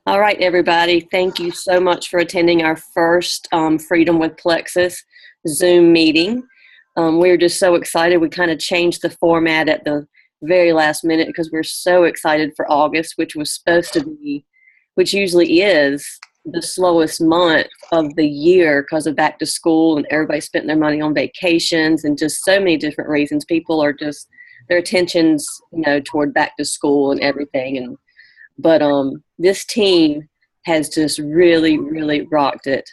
All right, everybody. Thank you so much for attending our first Freedom with Plexus Zoom meeting. We're just so excited. We kind of changed the format at the very last minute because we're so excited for August, which was supposed to be, which usually is the slowest month of the year because of back to school and everybody spent their money on vacations and just so many different reasons. People are just, their attention's, toward back to school and everything. But this team has just really, really rocked it.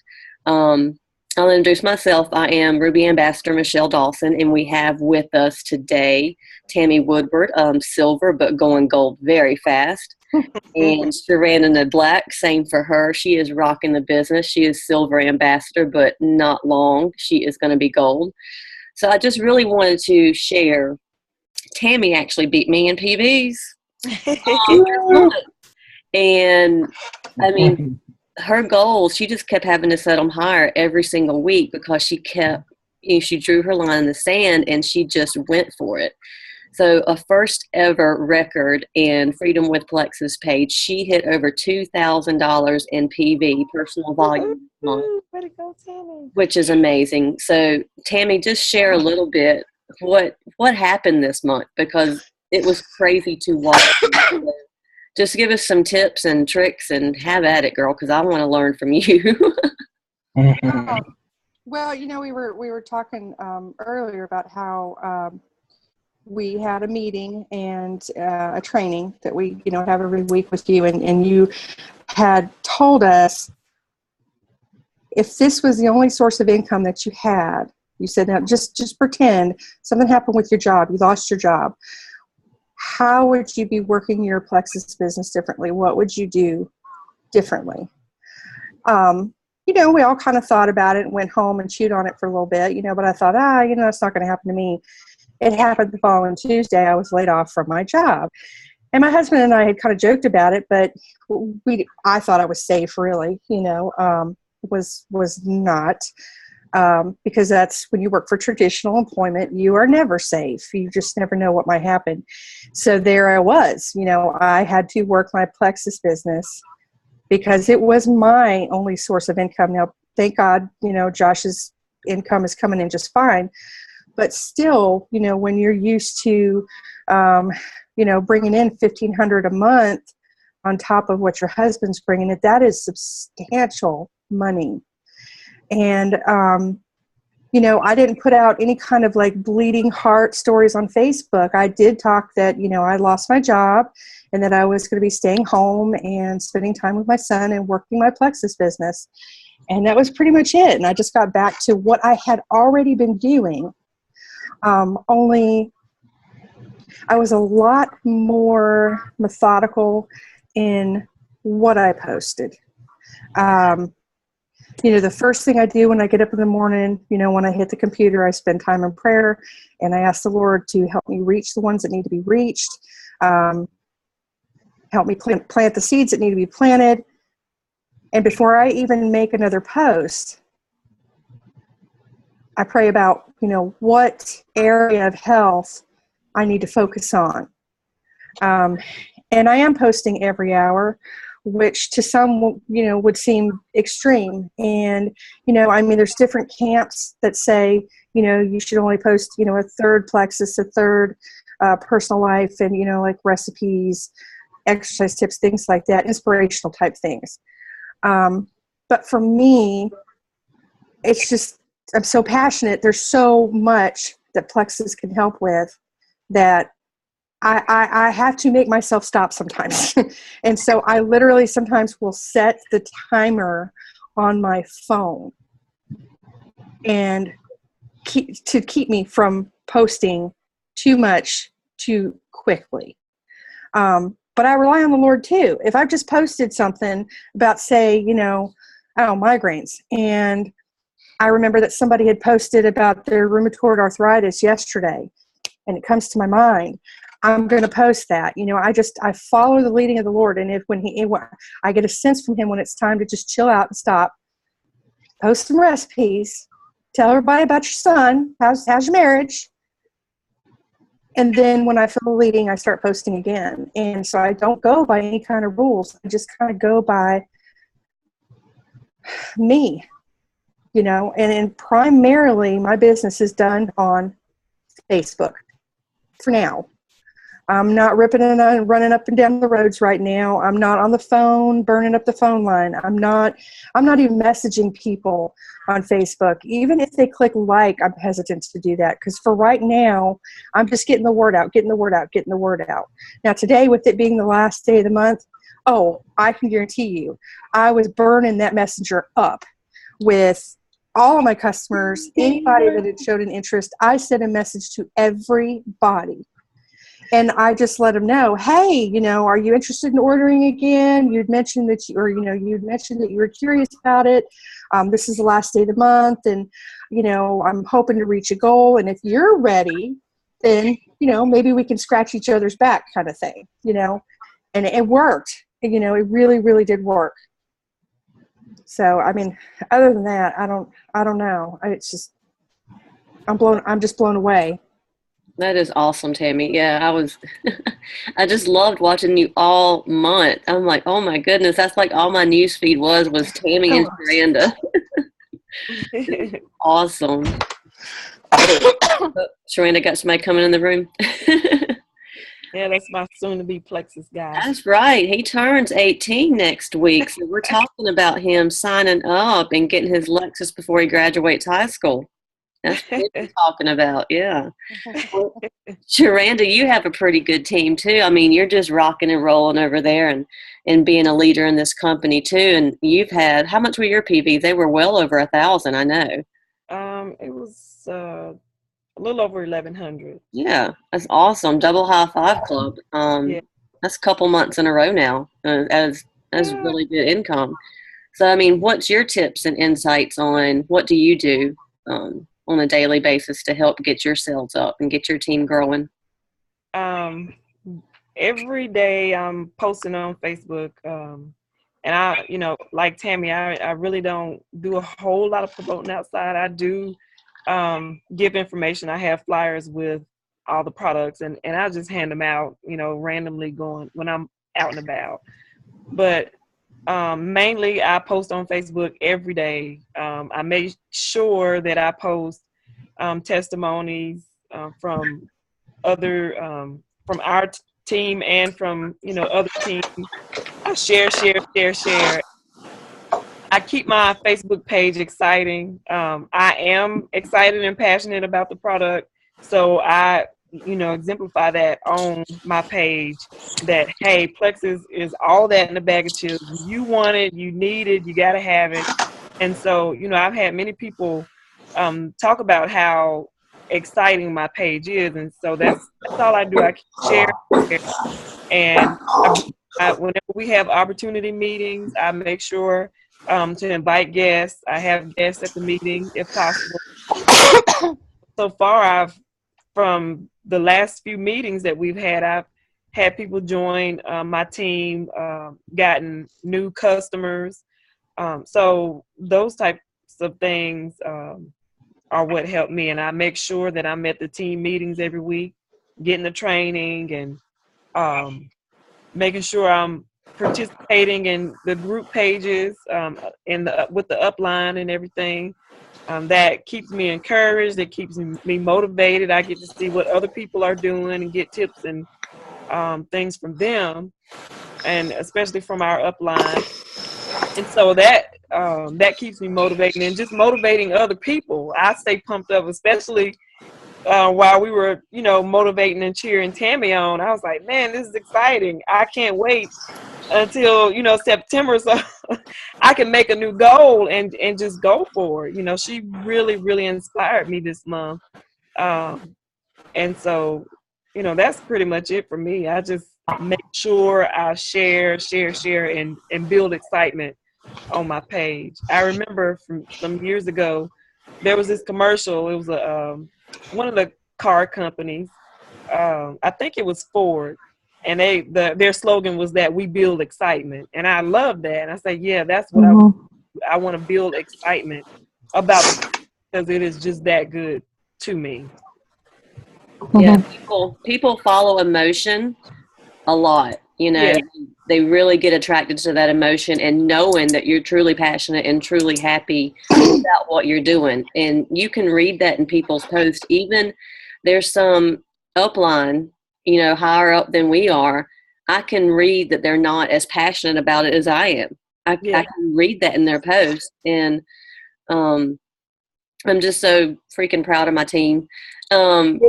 I'll introduce myself. I am Ruby Ambassador Michelle Dawson, and we have with us today Tammy Woodward, silver, but going gold very fast. And Sharanna Black, same for her. She is rocking the business. She is silver ambassador, but not long. She is going to be gold. So I just really wanted to share. Tammy actually beat me in PBs. And I mean, her goals, she just kept having to set them higher every single week because she she drew her line in the sand and she just went for it. So a first ever record in Freedom with Plexus page, she hit over $2,000 in PV, personal volume, Way to go, Tammy. which is amazing. So Tammy, just share a little bit what happened this month because it was crazy to watch. Just give us some tips and tricks and have at it, girl, because I want to learn from you. Well, we were talking earlier about how we had a meeting and a training that we have every week with you, and you had told us if this was the only source of income that you had, you said, now just pretend something happened with your job, you lost your job. How would you be working your Plexus business differently? What would you do differently? We all kind of thought about it and went home and chewed on it for a little bit, but I thought, it's not going to happen to me. It happened the following Tuesday. I was laid off from my job. And my husband and I had kind of joked about it, but I thought I was safe, really, was not. Because that's when you work for traditional employment, you are never safe. You just never know what might happen. So there I was, I had to work my Plexus business because it was my only source of income. Now, thank God, Josh's income is coming in just fine. But still, when you're used to, bringing in $1,500 a month on top of what your husband's bringing in, that is substantial money. And, I didn't put out any kind of like bleeding heart stories on Facebook. I did talk that, I lost my job and that I was going to be staying home and spending time with my son and working my Plexus business. And that was pretty much it. And I just got back to what I had already been doing. Only I was a lot more methodical in what I posted. The first thing I do when I get up in the morning, when I hit the computer, I spend time in prayer and I ask the Lord to help me reach the ones that need to be reached, help me plant the seeds that need to be planted. And before I even make another post, I pray about, what area of health I need to focus on. And I am posting every hour, which to some, would seem extreme. And, there's different camps that say, you should only post, a third Plexus, a third personal life, and, like recipes, exercise tips, things like that, inspirational type things. But for me, it's just, I'm so passionate. There's so much that Plexus can help with that I have to make myself stop sometimes. And so I literally sometimes will set the timer on my phone and keep me from posting too much too quickly. But I rely on the Lord too. If I've just posted something about, say, migraines, and I remember that somebody had posted about their rheumatoid arthritis yesterday, and it comes to my mind, I'm going to post that. I follow the leading of the Lord. And I get a sense from him when it's time to just chill out and stop, post some recipes, tell everybody about your son, how's your marriage, And then when I feel leading, I start posting again. And so I don't go by any kind of rules. I just kind of go by me, and primarily my business is done on Facebook for now. I'm not ripping and running up and down the roads right now. I'm not on the phone, burning up the phone line. I'm not even messaging people on Facebook. Even if they click like, I'm hesitant to do that because for right now, I'm just getting the word out. Now today, with it being the last day of the month, I can guarantee you, I was burning that messenger up with all of my customers, anybody that had showed an interest. I sent a message to everybody. And I just let them know, hey, are you interested in ordering again? You'd mentioned that you'd mentioned that you were curious about it. This is the last day of the month, and I'm hoping to reach a goal. And if you're ready, then maybe we can scratch each other's back, kind of thing. And it worked. It really, really did work. So I mean, other than that, I don't know. I'm just blown away. That is awesome, Tammy. Yeah, I just loved watching you all month. I'm like, oh my goodness, that's like all my news feed was Tammy and Miranda. Awesome. Sharanda got somebody coming in the room. Yeah, that's my soon-to-be Plexus guy. That's right. He turns 18 next week, so we're talking about him signing up and getting his Lexus before he graduates high school. That's what we're talking about, yeah. Sharanda, you have a pretty good team too. I mean, you're just rocking and rolling over there and being a leader in this company too. And you've had, how much were your PVs? They were well over 1,000, I know. It was a little over 1,100. Yeah, that's awesome. Double high five club. Yeah. That's a couple months in a row now as really good income. So, I mean, what's your tips and insights on what do you do on a daily basis to help get your sales up and get your team growing? Every day I'm posting on Facebook, and I, like Tammy, I really don't do a whole lot of promoting outside. I do give information. I have flyers with all the products, and I just hand them out, randomly going when I'm out and about. But mainly I post on Facebook every day. I make sure that I post testimonies from other from our team and from other teams. I share. I keep my Facebook page exciting. I am excited and passionate about the product, so I exemplify that on my page. That hey, Plexus is all that in a bag of chips. You want it, you need it, you got to have it. And so I've had many people talk about how exciting my page is, and so that's all I do. I share, and whenever we have opportunity meetings, I make sure to invite guests. I have guests at the meeting if possible. So far, from the last few meetings that we've had, I've had people join my team, gotten new customers. So those types of things are what help me. And I make sure that I'm at the team meetings every week, getting the training and making sure I'm participating in the group pages with the upline and everything. That keeps me encouraged. It keeps me motivated. I get to see what other people are doing and get tips and things from them, and especially from our upline. And so that keeps me motivated and just motivating other people. I stay pumped up, especially while we were, motivating and cheering Tammy on. I was like, man, this is exciting. I can't wait until, September so I can make a new goal and just go for it. She really, really inspired me this month. And so, that's pretty much it for me. I just make sure I share and build excitement on my page. I remember from some years ago, there was this commercial. It was one of the car companies. I think it was Ford, and their slogan was that we build excitement, and I love that. And I say, yeah, that's what I want to build excitement about, because it is just that good to me. Yeah, people follow emotion a lot. You know, Yeah. they really get attracted to that emotion and knowing that you're truly passionate and truly happy about what you're doing. And you can read that in people's posts. Even there's some upline, you know, higher up than we are. I can read that they're not as passionate about it as I am. I Yeah. can read that in their posts. And I'm just so freaking proud of my team. And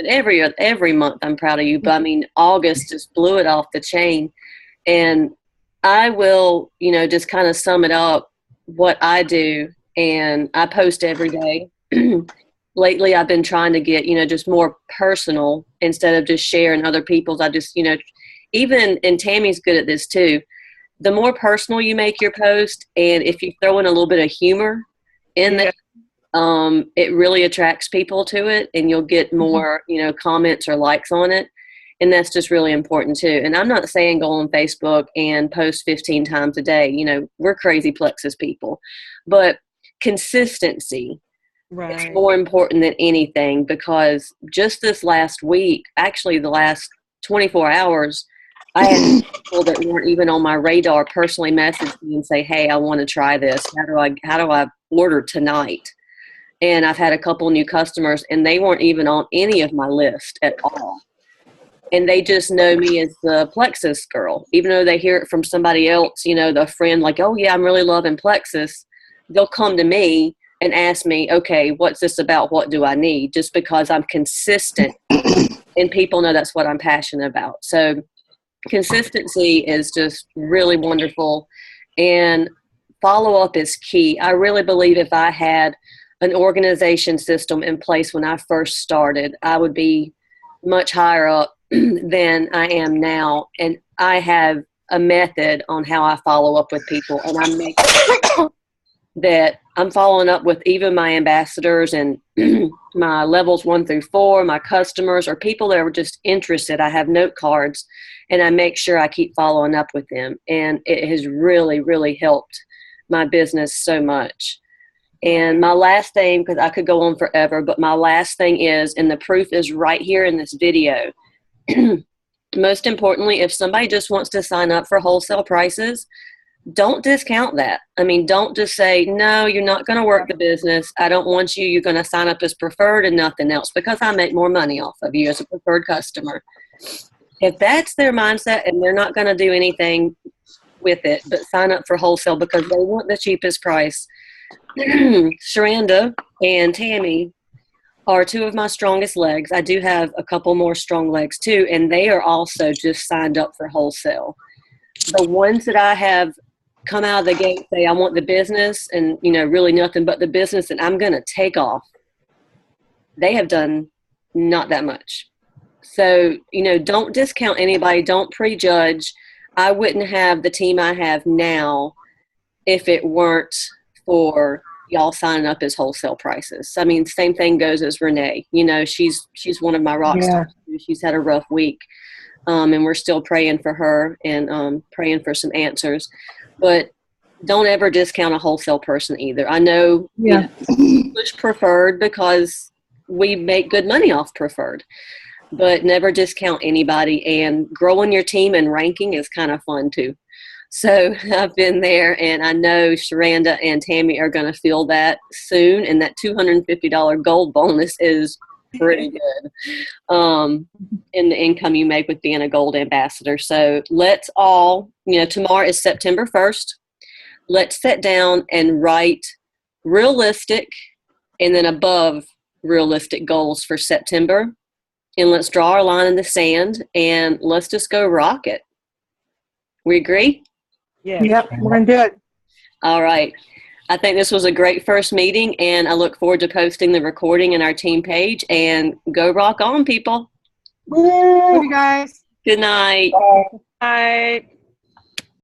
every month I'm proud of you. But I mean, August just blew it off the chain. And I will, you know, just kind of sum it up what I do. And I post every day. Lately, I've been trying to get, you know, just more personal instead of just sharing other people's. I just, you know, even, and Tammy's good at this too. The more personal you make your post, and if you throw in a little bit of humor in there, it really attracts people to it, and you'll get more, you know, comments or likes on it. And that's just really important too. And I'm not saying go on Facebook and post 15 times a day. You know, we're crazy Plexus people, but consistency is more important than anything, because just this last week, actually the last 24 hours, I had people that weren't even on my radar personally message me and say, "Hey, I want to try this. How do I order tonight?" And I've had a couple new customers, and they weren't even on any of my list at all. And they just know me as the Plexus girl, even though they hear it from somebody else, you know, the friend, like, "Oh yeah, I'm really loving Plexus." They'll come to me and ask me, "Okay, what's this about? What do I need?" Just because I'm consistent, and people know that's what I'm passionate about. So consistency is just really wonderful, and follow up is key. I really believe if I had an organization system in place when I first started, I would be much higher up than I am now. And I have a method on how I follow up with people, and I make that I'm following up with even my ambassadors and my levels 1 through 4, my customers, or people that are just interested. I have note cards, and I make sure I keep following up with them. And it has really, really helped my business so much. And my last thing, because I could go on forever, but my last thing is, and the proof is right here in this video. Most importantly, if somebody just wants to sign up for wholesale prices, don't discount that. I mean, don't just say, "No, you're not going to work the business. I don't want you. You're going to sign up as preferred and nothing else because I make more money off of you as a preferred customer." If that's their mindset and they're not going to do anything with it but sign up for wholesale because they want the cheapest price, Sharanda and Tammy are two of my strongest legs. I do have a couple more strong legs too, and they are also just signed up for wholesale. The ones that I have come out of the gate say, "I want the business," and, you know, really nothing but the business, and I'm going to take off, they have done not that much. So, you know, don't discount anybody. Don't prejudge. I wouldn't have the team I have now if it weren't for y'all signing up as wholesale prices. I mean, same thing goes as Renee. You know, she's one of my rock stars. She's had a rough week, and we're still praying for her and praying for some answers. But don't ever discount a wholesale person either. I know, you know, push preferred because we make good money off preferred, but never discount anybody. And growing your team and ranking is kind of fun too. So I've been there, and I know Sharanda and Tammy are going to feel that soon. And that $250 gold bonus is pretty good in the income you make with being a gold ambassador. So let's all, you know, tomorrow is September 1st. Let's sit down and write realistic and then above realistic goals for September. And let's draw our line in the sand and let's just go rock it. We agree? Yeah. Yep, we're going to do it. All right. I think this was a great first meeting, and I look forward to posting the recording in our team page. And go rock on, people. Love you guys. Good night. Bye.